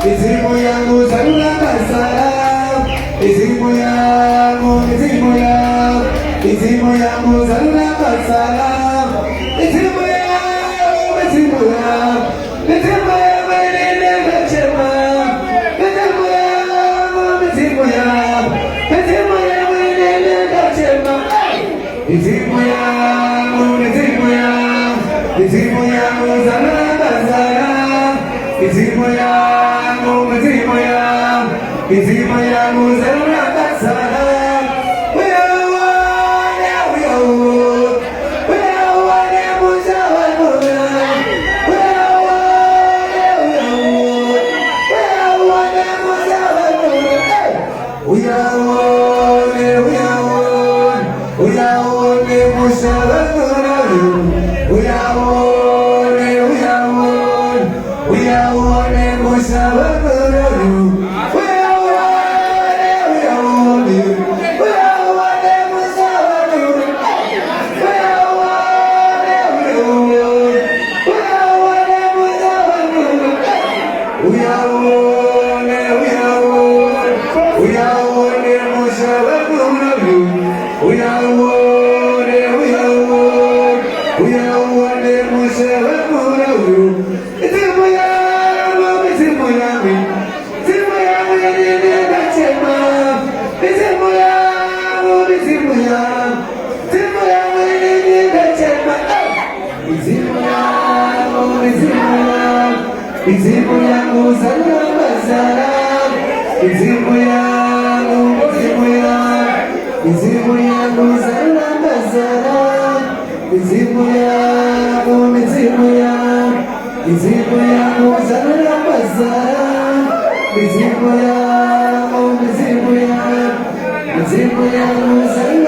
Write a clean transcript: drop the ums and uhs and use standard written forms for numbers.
mizimu yangu salama salama, mizimu yangu salama salama, mizimu yangu nenda chema, mizimu yangu nenda chema, mizimu yangu salama salama, mizimu yangu salama salama. Mizimu yangu salama salama, mizimu yangu salama salama, mizimu yangu salama salama, mizimu yangu salama.